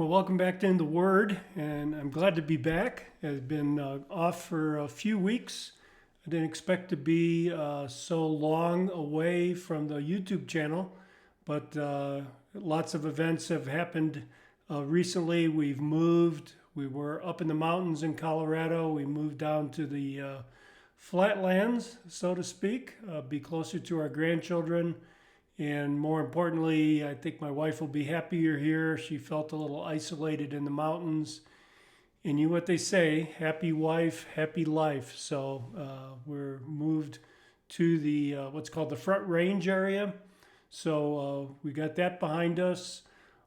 Well, welcome back to In the Word, and I'm glad to be back. I've been off for a few weeks. I didn't expect to be so long away from the YouTube channel, but lots of events have happened recently. We've moved. We were up in the mountains in Colorado. We moved down to the flatlands, so to speak, be closer to our grandchildren. And more importantly, I think my wife will be happy you're here. She felt a little isolated in the mountains. And you know what they say, happy wife, happy life. So we're moved to the what's called the Front Range area. So we got that behind us.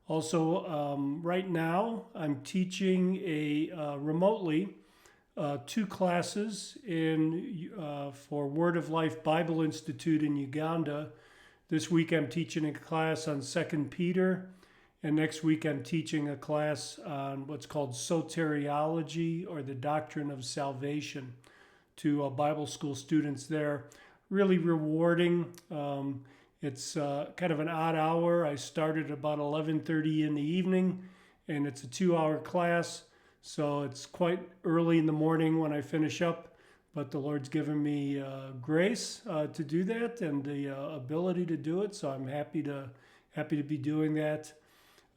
Also, right now, I'm teaching remotely two classes for Word of Life Bible Institute in Uganda. This week I'm teaching a class on 2 Peter, and next week I'm teaching a class on what's called soteriology, or the doctrine of salvation, to Bible school students there. Really rewarding. It's kind of an odd hour. I started about 11:30 in the evening, and it's a 2-hour class, so it's quite early in the morning when I finish up. But the Lord's given me grace to do that, and the ability to do it. So I'm happy to be doing that.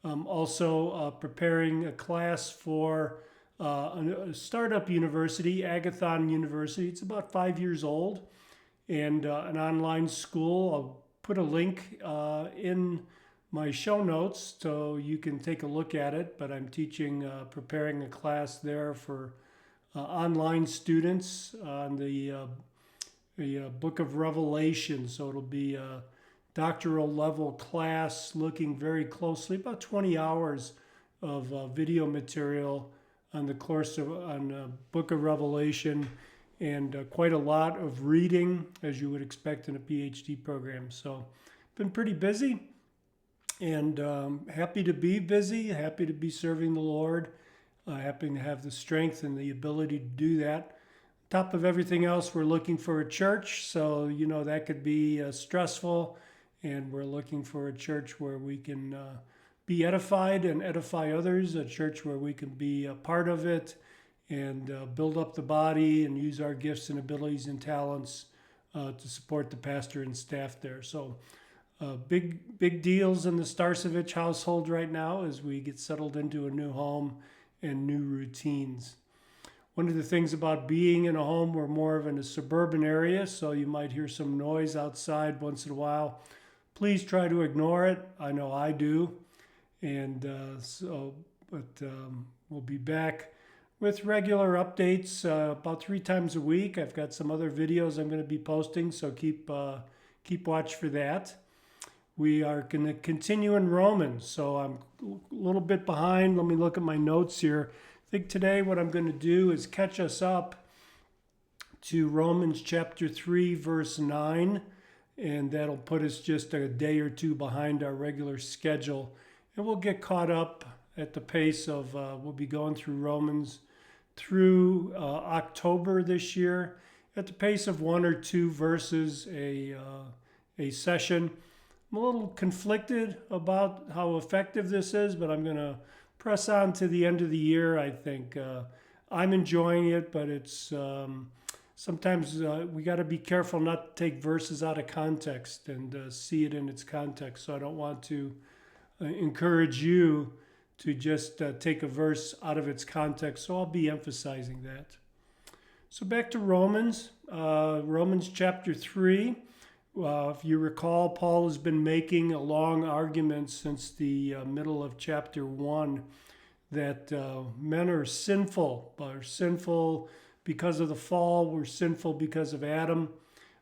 Also preparing a class for a startup university, Agathon University. It's about 5 years old, and an online school. I'll put a link in my show notes so you can take a look at it. But I'm preparing a class there for online students on the book of Revelation. So it'll be a doctoral level class looking very closely, about 20 hours of video material on the book of Revelation, and quite a lot of reading, as you would expect in a PhD program. So been pretty busy, and happy to be busy, happy to be serving the Lord. Happy to have the strength and the ability to do that. On top of everything else, we're looking for a church, so that could be stressful, and we're looking for a church where we can be edified and edify others, a church where we can be a part of it and build up the body and use our gifts and abilities and talents to support the pastor and staff there. So big deals in the Starcevich household right now as we get settled into a new home and new routines. One of the things about being in a home, we're more in a suburban area, so you might hear some noise outside once in a while. Please try to ignore it. I know I do. And we'll be back with regular updates about 3 times a week. I've got some other videos I'm going to be posting, so keep watch for that. We are going to continue in Romans, so I'm a little bit behind. Let me look at my notes here. I think today what I'm going to do is catch us up to Romans chapter 3, verse 9, and that'll put us just a day or two behind our regular schedule. And we'll get caught up at the pace of, we'll be going through Romans through October this year, at the pace of 1 or 2 verses a session. I'm a little conflicted about how effective this is, but I'm going to press on to the end of the year. I think I'm enjoying it, but it's sometimes we got to be careful not to take verses out of context and see it in its context. So I don't want to encourage you to just take a verse out of its context. So I'll be emphasizing that. So back to Romans, Romans chapter 3. If you recall, Paul has been making a long argument since the middle of chapter 1 that men are sinful because of the fall. We're sinful because of Adam.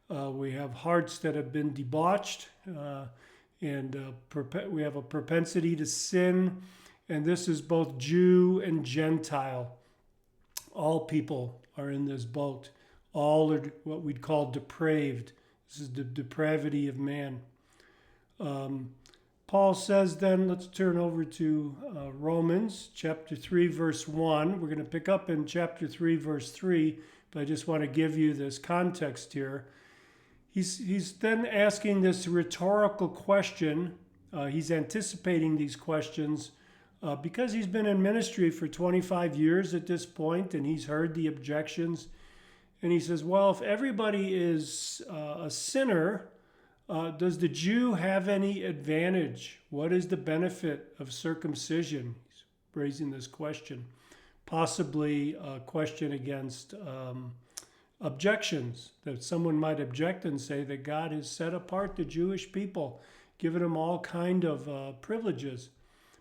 We have hearts that have been debauched, and we have a propensity to sin. And this is both Jew and Gentile. All people are in this boat. All are what we'd call depraved. This is the depravity of man. Paul says then, let's turn over to Romans chapter 3, verse 1. We're going to pick up in chapter 3, verse 3, but I just want to give you this context here. He's then asking this rhetorical question. He's anticipating these questions because he's been in ministry for 25 years at this point, and he's heard the objections. And he says, well, if everybody is a sinner, does the Jew have any advantage? What is the benefit of circumcision? He's raising this question, possibly a question against objections, that someone might object and say that God has set apart the Jewish people, given them all kind of privileges.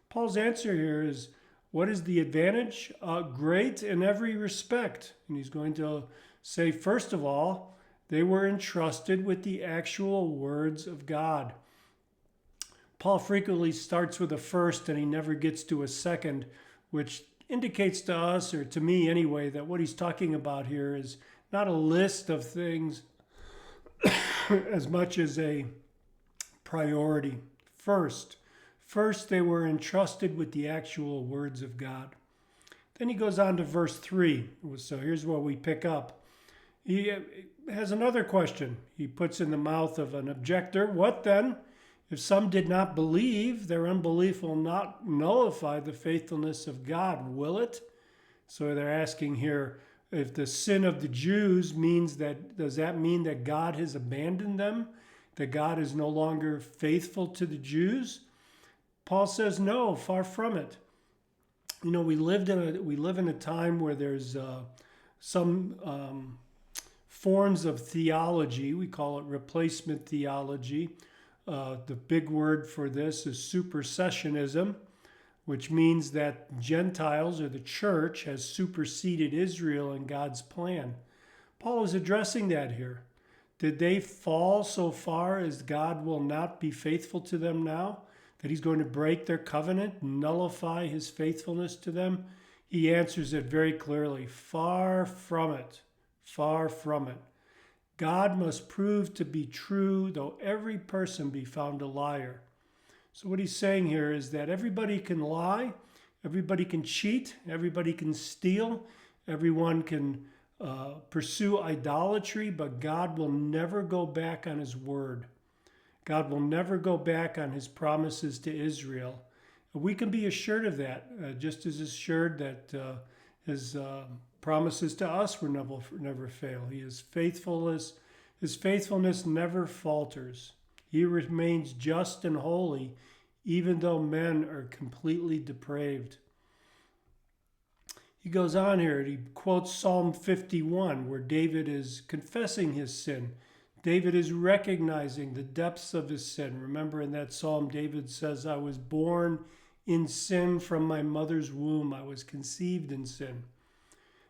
Paul's answer here is, what is the advantage? Great in every respect. And he's going to say, first of all, they were entrusted with the actual words of God. Paul frequently starts with a first and he never gets to a second, which indicates to us, or to me anyway, that what he's talking about here is not a list of things as much as a priority. First, they were entrusted with the actual words of God. Then he goes on to verse 3. So here's where we pick up. He has another question. He puts in the mouth of an objector. What then? If some did not believe, their unbelief will not nullify the faithfulness of God, will it? So they're asking here, if the sin of the Jews means that, does that mean that God has abandoned them? That God is no longer faithful to the Jews? Paul says, no, far from it. You know, we live in a time where there's some forms of theology. We call it replacement theology. The big word for this is supersessionism, which means that Gentiles or the church has superseded Israel in God's plan. Paul is addressing that here. Did they fall so far as God will not be faithful to them now? That he's going to break their covenant, nullify his faithfulness to them? He answers it very clearly. Far from it. Far from it. God must prove to be true, though every person be found a liar. So what he's saying here is that everybody can lie, everybody can cheat, everybody can steal, everyone can pursue idolatry, but God will never go back on his word. God will never go back on his promises to Israel. We can be assured of that, just as assured that his promises to us will never fail. His faithfulness never falters. He remains just and holy, even though men are completely depraved. He goes on here, and he quotes Psalm 51, where David is confessing his sin. David is recognizing the depths of his sin. Remember in that psalm, David says, I was born in sin from my mother's womb. I was conceived in sin.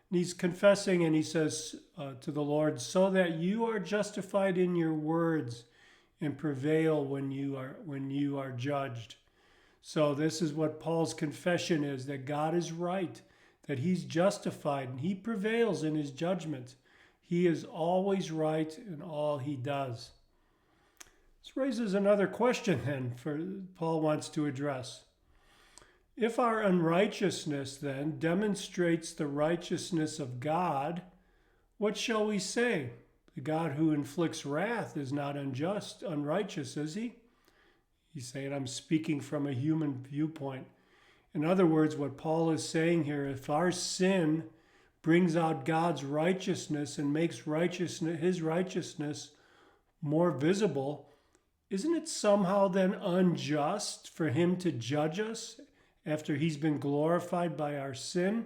And he's confessing, and he says to the Lord, so that you are justified in your words and prevail when you are judged. So this is what Paul's confession is, that God is right, that he's justified, and he prevails in his judgment. He is always right in all he does. This raises another question then Paul wants to address. If our unrighteousness then demonstrates the righteousness of God, what shall we say? The God who inflicts wrath is not unrighteous, is he? He's saying, I'm speaking from a human viewpoint. In other words, what Paul is saying here, if our sin brings out God's righteousness and makes his righteousness more visible, isn't it somehow then unjust for him to judge us after he's been glorified by our sin?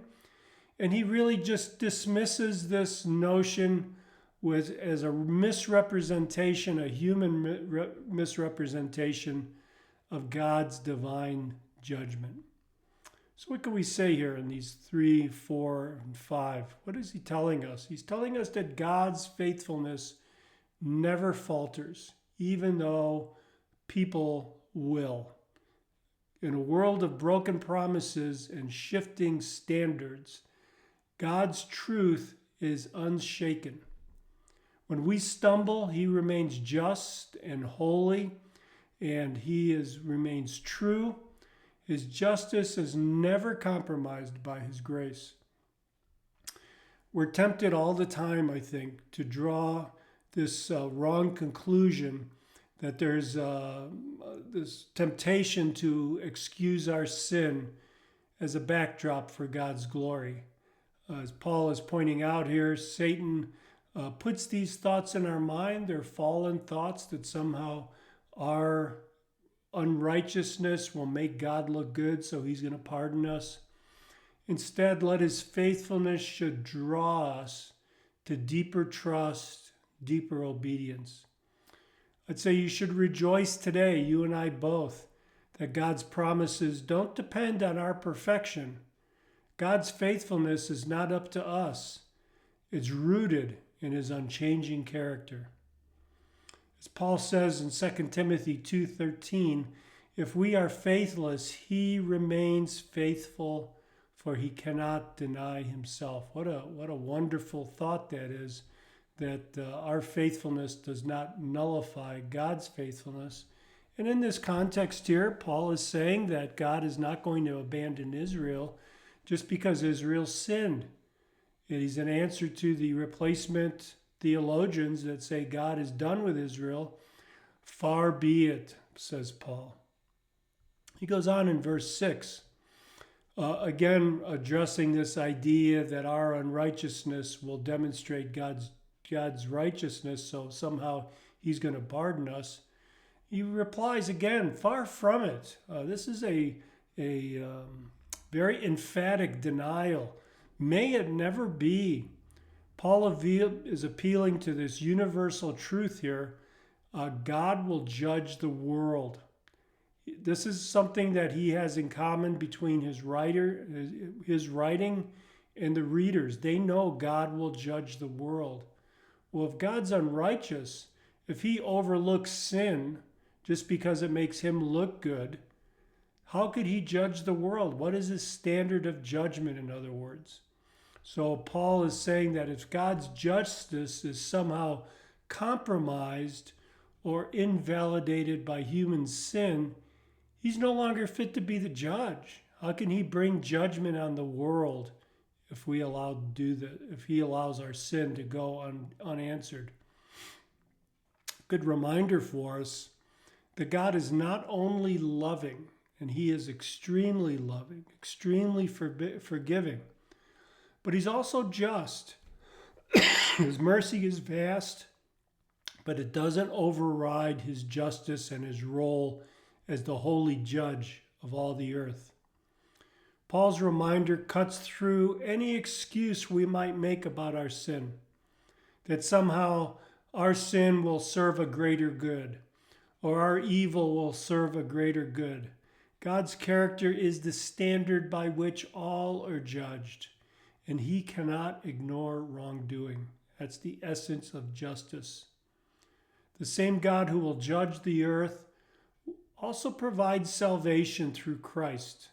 And he really just dismisses this notion as a misrepresentation, a human misrepresentation of God's divine judgment. So what can we say here in these 3, 4, and 5? What is he telling us? He's telling us that God's faithfulness never falters, even though people will. In a world of broken promises and shifting standards, God's truth is unshaken. When we stumble, he remains just and holy, and he remains true. His justice is never compromised by his grace. We're tempted all the time, I think, to draw this wrong conclusion that there's this temptation to excuse our sin as a backdrop for God's glory. As Paul is pointing out here, Satan puts these thoughts in our mind. They're fallen thoughts that somehow our unrighteousness will make God look good, so he's going to pardon us. Instead, let his faithfulness should draw us to deeper trust, deeper obedience. I'd say you should rejoice today, you and I both, that God's promises don't depend on our perfection. God's faithfulness is not up to us. It's rooted in his unchanging character. As Paul says in 2 Timothy 2:13, if we are faithless, he remains faithful, for he cannot deny himself. What a wonderful thought that is, that our faithfulness does not nullify God's faithfulness. And in this context here, Paul is saying that God is not going to abandon Israel just because Israel sinned. It is an answer to the replacement theologians that say God is done with Israel. Far be it, says Paul. He goes on in verse 6, again addressing this idea that our unrighteousness will demonstrate God's righteousness, so somehow he's going to pardon us. He replies again, far from it. This is a very emphatic denial. May it never be. Paul is appealing to this universal truth here. God will judge the world. This is something that he has in common between his writing and the readers. They know God will judge the world. Well, if God's unrighteous, if he overlooks sin just because it makes him look good, how could he judge the world? What is his standard of judgment, in other words? So Paul is saying that if God's justice is somehow compromised or invalidated by human sin, he's no longer fit to be the judge. How can he bring judgment on the world if he allows our sin to go unanswered? Good reminder for us that God is not only loving, and he is extremely loving, extremely forgiving, but he's also just. His mercy is vast, but it doesn't override his justice and his role as the holy judge of all the earth. Paul's reminder cuts through any excuse we might make about our sin, that somehow our sin will serve a greater good, or our evil will serve a greater good. God's character is the standard by which all are judged, and he cannot ignore wrongdoing. That's the essence of justice. The same God who will judge the earth also provides salvation through Christ.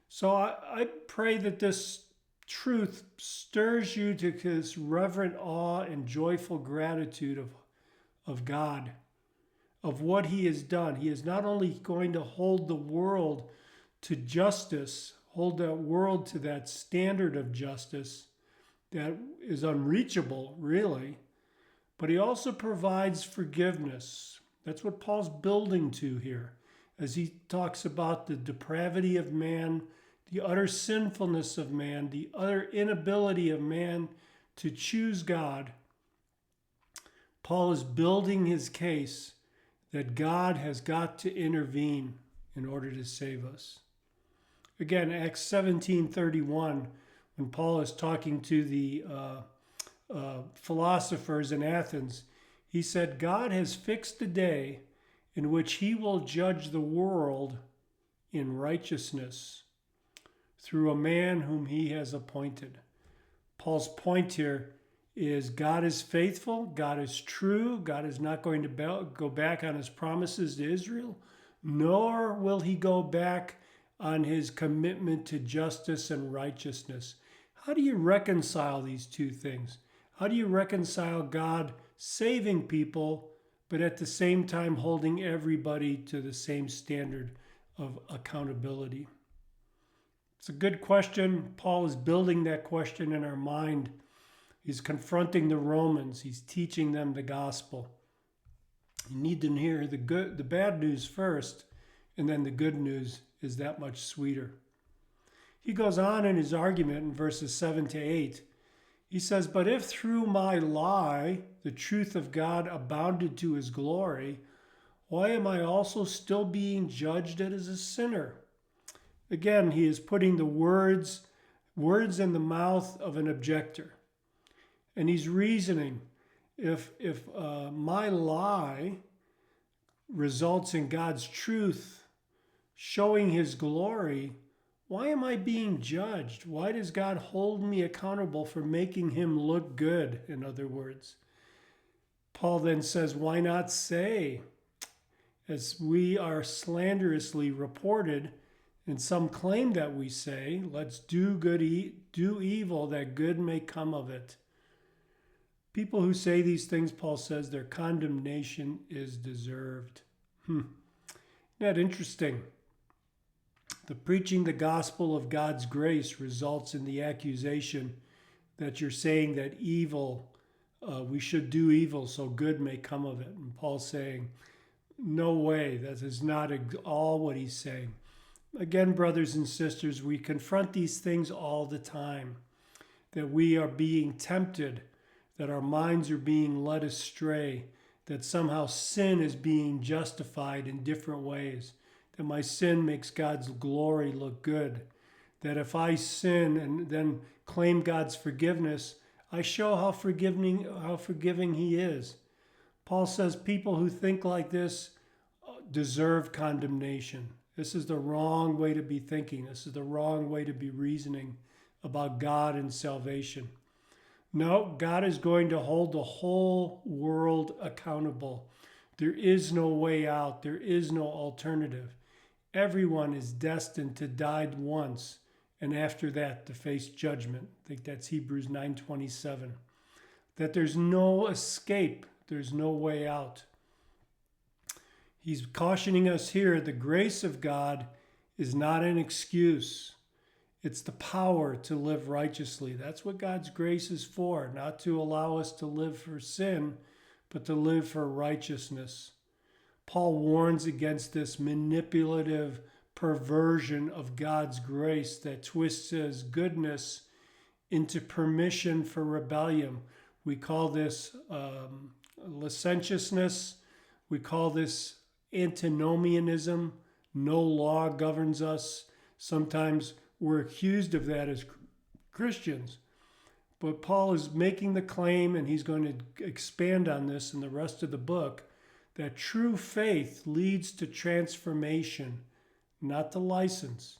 So I pray that this truth stirs you to this reverent awe and joyful gratitude of God, of what he has done. He is not only going to hold the world to justice, hold that world to that standard of justice that is unreachable, really, but he also provides forgiveness. That's what Paul's building to here, as he talks about the depravity of man, the utter sinfulness of man, the utter inability of man to choose God. Paul is building his case that God has got to intervene in order to save us. Again, Acts 17:31, when Paul is talking to the philosophers in Athens, he said, God has fixed a day in which he will judge the world in righteousness through a man whom he has appointed. Paul's point here is God is faithful, God is true, God is not going to go back on his promises to Israel, nor will he go back on his commitment to justice and righteousness. How do you reconcile these two things? How do you reconcile God saving people, but at the same time holding everybody to the same standard of accountability? It's a good question. Paul is building that question in our mind. He's confronting the Romans. He's teaching them the gospel. You need to hear the bad news first, and then the good news is that much sweeter. He goes on in his argument in verses 7 to 8. He says, "But if through my lie the truth of God abounded to his glory, why am I also still being judged as a sinner?" Again, he is putting the words in the mouth of an objector. And he's reasoning, if my lie results in God's truth showing his glory, why am I being judged? Why does God hold me accountable for making him look good, in other words? Paul then says, why not say, as we are slanderously reported, and some claim that we say, let's do evil that good may come of it. People who say these things, Paul says, their condemnation is deserved. Isn't that interesting? The preaching the gospel of God's grace results in the accusation that you're saying that evil, we should do evil so good may come of it. And Paul's saying, no way, that is not all what he's saying. Again, brothers and sisters, we confront these things all the time, that we are being tempted, that our minds are being led astray, that somehow sin is being justified in different ways, that my sin makes God's glory look good, that if I sin and then claim God's forgiveness, I show how forgiving he is. Paul says people who think like this deserve condemnation. This is the wrong way to be thinking. This is the wrong way to be reasoning about God and salvation. No, God is going to hold the whole world accountable. There is no way out. There is no alternative. Everyone is destined to die once, and after that to face judgment. I think that's Hebrews 9:27. That there's no escape. There's no way out. He's cautioning us here, the grace of God is not an excuse. It's the power to live righteously. That's what God's grace is for, not to allow us to live for sin, but to live for righteousness. Paul warns against this manipulative perversion of God's grace that twists his goodness into permission for rebellion. We call this licentiousness. We call this antinomianism. No law governs us. Sometimes we're accused of that as Christians. But Paul is making the claim, and he's going to expand on this in the rest of the book, that true faith leads to transformation, not to license.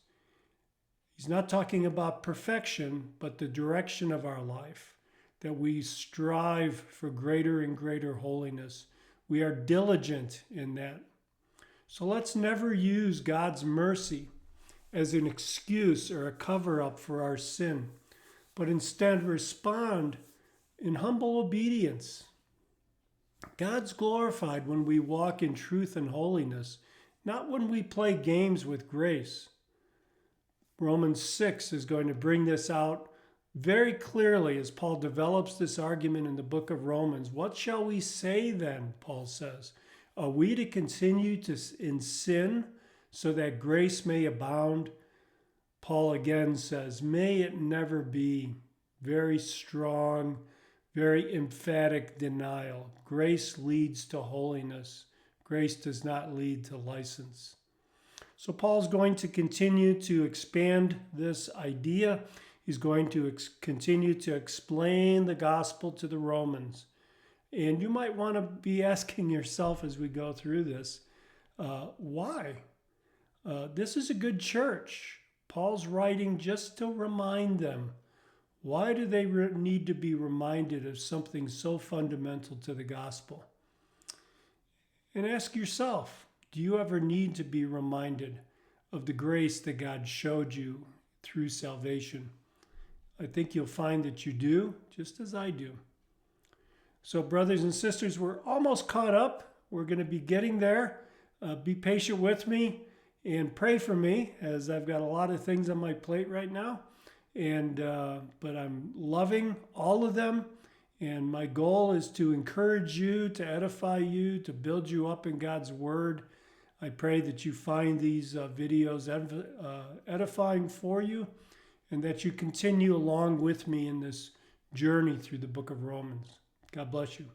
He's not talking about perfection, but the direction of our life, that we strive for greater and greater holiness. We are diligent in that. So let's never use God's mercy as an excuse or a cover-up for our sin, but instead respond in humble obedience. God's glorified when we walk in truth and holiness, not when we play games with grace. Romans 6 is going to bring this out very clearly as Paul develops this argument in the book of Romans. What shall we say then, Paul says? Are we to continue in sin so that grace may abound? Paul again says, may it never be. Very strong, very emphatic denial. Grace leads to holiness. Grace does not lead to license. So Paul's going to continue to expand this idea. He's going to continue to explain the gospel to the Romans. And you might want to be asking yourself as we go through this, why? This is a good church. Paul's writing just to remind them. Why do they need to be reminded of something so fundamental to the gospel? And ask yourself, do you ever need to be reminded of the grace that God showed you through salvation? I think you'll find that you do, just as I do. So brothers and sisters, we're almost caught up. We're going to be getting there. Be patient with me and pray for me, as I've got a lot of things on my plate right now. But I'm loving all of them. And my goal is to encourage you, to edify you, to build you up in God's word. I pray that you find these videos edifying for you. and that you continue along with me in this journey through the book of Romans. God bless you.